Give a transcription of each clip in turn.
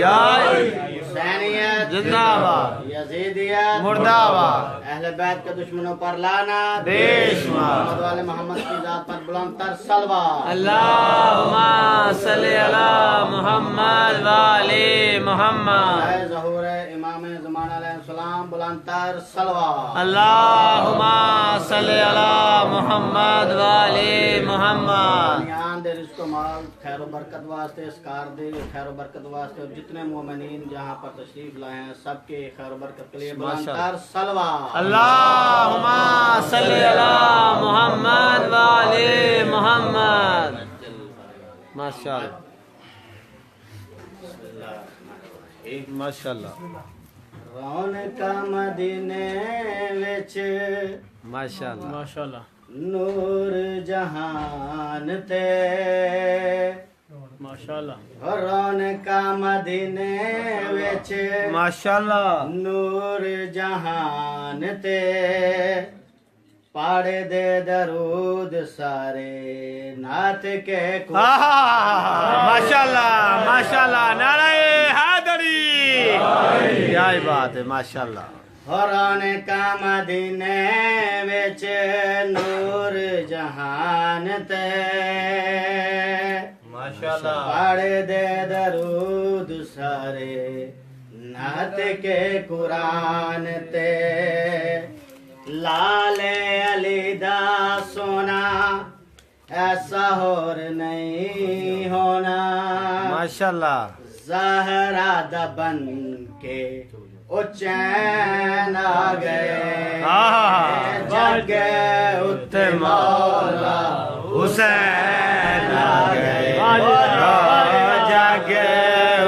حسینیت زندہ باد، یزیدیت مردہ باد، اہل بیت کے دشمنوں پر لعنت، بے شمار۔ محمد والے محمد کی ذات پر بلند تر صلوات۔ اللہم صلی علی محمد وآل محمد۔ اے ظہور امام زمان علیہ السلام بلند تر صلوات۔ اللہم صلی علی محمد وآل محمد۔ دے رزق و مال خیر و برکت واسطے، اسکار دے خیر و برکت واسطے، اور جتنے مومنین جہاں پر تشریف لائے ہیں سب کے خیر و برکت کے لیے بلند تر صلوات۔ اللہم صلی علی محمد وآل محمد۔ ماشاءاللہ ماشاءاللہ رونق مدینے وچ ماشاءاللہ ماشاءاللہ نور جہان تے، ماشاءاللہ رونق مدینے وچ ماشاءاللہ نور جہان تے، پاڑ دے درود سارے نعت کے ماشاءاللہ ماشاءاللہ، نعرہ حیدری، کیا بات ہے، ماشاءاللہ۔ رونق مدینے وچ نور جہان تے، ماشاءاللہ پاڑ دے درود سارے نعت کے قرآن تے، لال علی دا سونا ایسا اور نہیں ہونا، ماشاءاللہ زہرا دا بن کے او چین آ گئے، جگ اتے مولا حسین آ گئے، جگ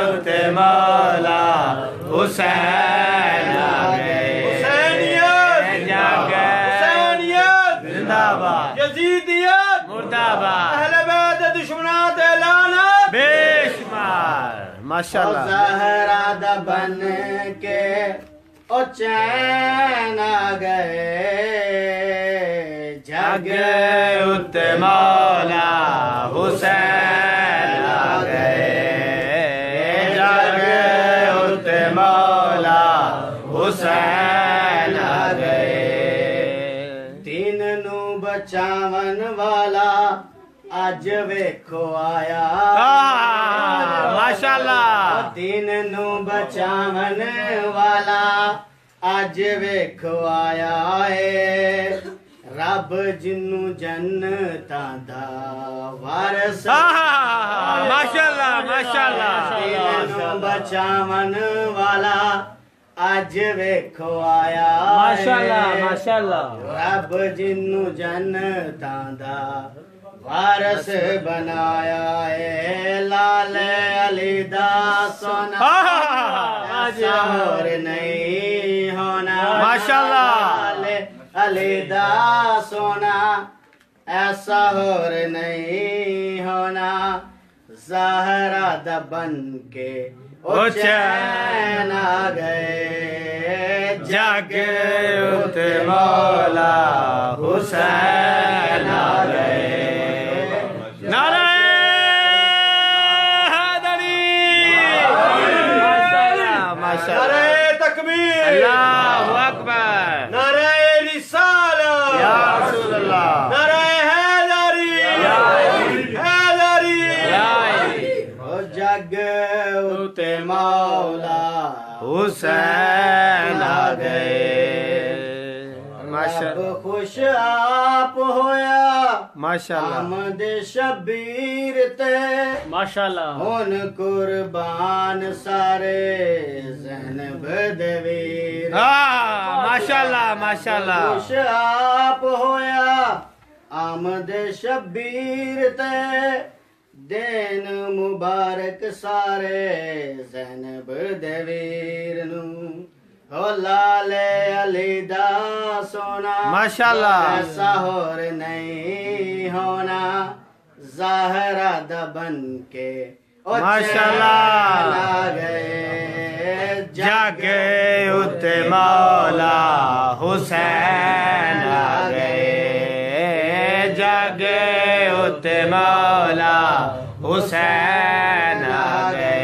اتے مولا حسین آ گئے، جگ حسینیت زندہ باد، یزیدیت مردہ باد، اہل بیت دشمنات لعنت، بے شمار، ماشاءاللہ زہرا دا بن کے او چین آ گئے، جگ اتے مولا حسین آ گئے، جگ اتے مولا حسین آ گئے، دین نو بچاون والا اج ویکھو آیا، ماشاءاللہ دین نو بچاون والا اج ویکھو آیا ہے، رب جنوں جنتاں دا وارث، ماشاءاللہ ماشاءاللہ، دین نو بچاون والا اج ویکھو آیا ہے، ماشاءاللہ ماشاءاللہ، رب جنوں جنتاں دا وارث بنایا ہے، لال علی دا سونا ایسا اور نہیں ہونا، ماشاءاللہ، لال علی دا سونا ایسا اور نہیں ہونا، زہرا دا بن کے او چین آ گئے، جگ اتے مولا حسین آ گئے، نعرہ حیدری، ماشاءاللہ ماشاءاللہ، نعرہ تکبیر، اللہ اکبر، نعرہ رسالت، یا رسول اللہ، نعرہ حیدری، حیدری، او جگ اتے مولا حسین آ گئے، رب خوش آپ ہویا، ماشاءاللہ آمد شبیر تے، ماشاءاللہ، ہن قربان سارے زینب دے ویر، ماشاءاللہ ماشاءاللہ، خوش آپ ہویا آمد شبیر تے، دین مبارک سارے زینب دے ویر نو، او لال علی دا سونا ماشاءاللہ، ایسا اور نہیں ہونا، زہرا دا بن کے او ماشاءاللہ، چین آ گئے، جگ اتے مولا حسین آ گئے، جگ اتے مولا حسین آ گئے،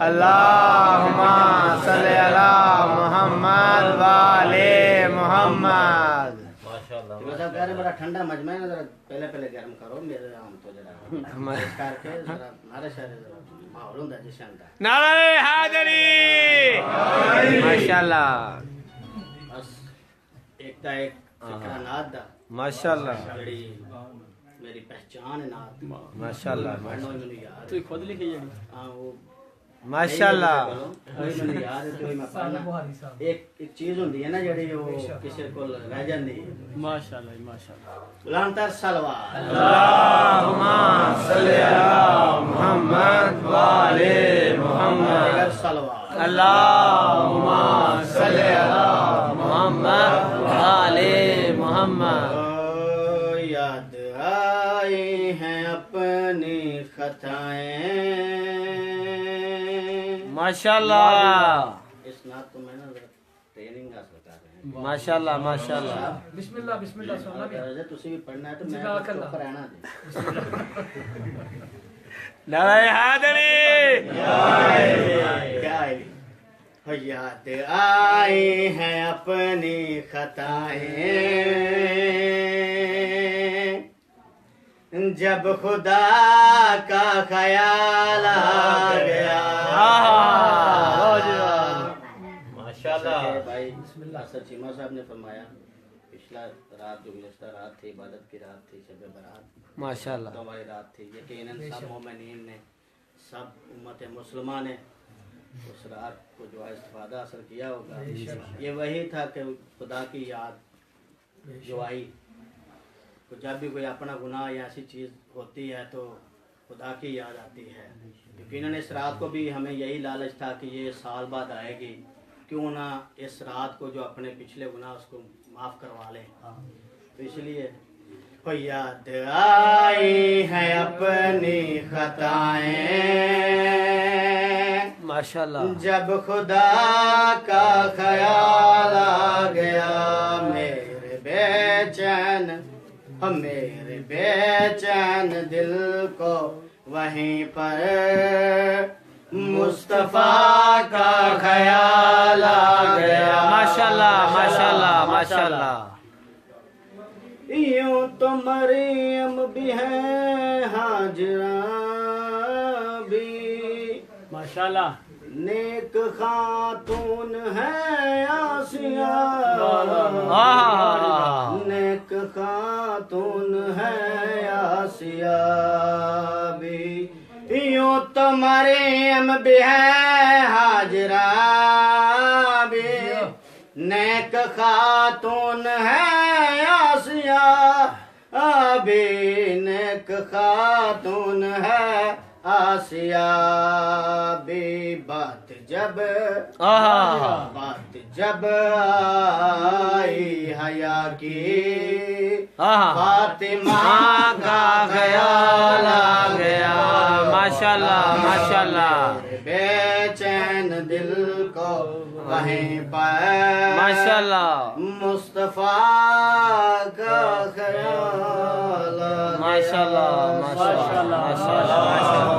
اللهم صل على محمد وعلى محمد صاحب کہہ رہے بڑا ٹھنڈا مجمع ہے ذرا پہلے پہلے گرم کرو میرے ہم تو جڑا اس کر کے ذرا ہمارے شہر ماحول ہوندا جشن دا نعرہ حیدری ماشاءاللہ بس ایک تا ایک فکرہ نعت دا ماشاءاللہ جڑی میری پہچان ہے نعت ماشاءاللہ پڑھنا ہی مجھے یاد تو خود لکھی جڑی ہاں وہ ماشاءاللہ مجھے یاد ہے تو میں پڑھنا ایک چیز ہوندی ہے نا جڑی وہ کسی کول رہ جاندی ہے ماشاءاللہ ماشاءاللہ بلندتر سلوات اللهم صل على محمد وعلى محمد سلوات اللهم صل على محمد وعلى محمد یاد آئی ہیں اپنی خطائیں ماشاءاللہ اس نعت کو میں نا ٹریننگ حاصل کر رہے ہیں ماشاءاللہ ماشاءاللہ بسم اللہ سننا بھی تسی بھی پڑھنا ہے تو میں چپ رہنا جی نعرہ حیدری کیا ہے یاد آئی ہیں اپنی خطائیں جب خدا کا خیال آ گیا ماشاءاللہ بھائی سر چیمہ صاحب نے فرمایا پچھلا رات جو گزشتہ رات تھی عبادت کی رات تھی شب برات ماشاءاللہ ہماری رات تھی یقیناً سب مومنین نے سب امت مسلمہ نے اس رات کو جو ہے استفادہ حاصل کیا ہوگا یہ وہی تھا کہ خدا کی یاد جو آئی جب بھی کوئی اپنا گناہ یا ایسی چیز ہوتی ہے تو خدا کی یاد آتی ہے یقیناً اس رات کو بھی ہمیں یہی لالچ تھا کہ یہ سال بعد آئے گی کیوں نہ اس رات کو جو اپنے پچھلے گناہ اس کو معاف کروا لیں تو اس لیے یاد آئی ہیں اپنی خطائیں ماشاءاللہ جب خدا کا خیال آ گیا میرے بے چین میرے بے چین دل کو وہیں پر مصطفیٰ کا خیال آ گیا ماشاءاللہ ماشاءاللہ ماشاءاللہ یوں تو مریم بھی ہے ہاجرہ بھی ماشاءاللہ نیک خاتون ہے آسیہ نیک خاتون ہے آسیہ بھی یوں تو مریم بھی ہے ہاجرہ بھی نیک خاتون ہے آسیہ بھی نیک خاتون ہے آسیہ بھی بات جب آئی حیا کی فاطمہ کا خیال آ گیا ماشاءاللہ ماشاءاللہ بے چین دل کو وہیں پر ماشاءاللہ مصطفیٰ کا خیال ماشاءاللہ ماشاءاللہ ماشاءاللہ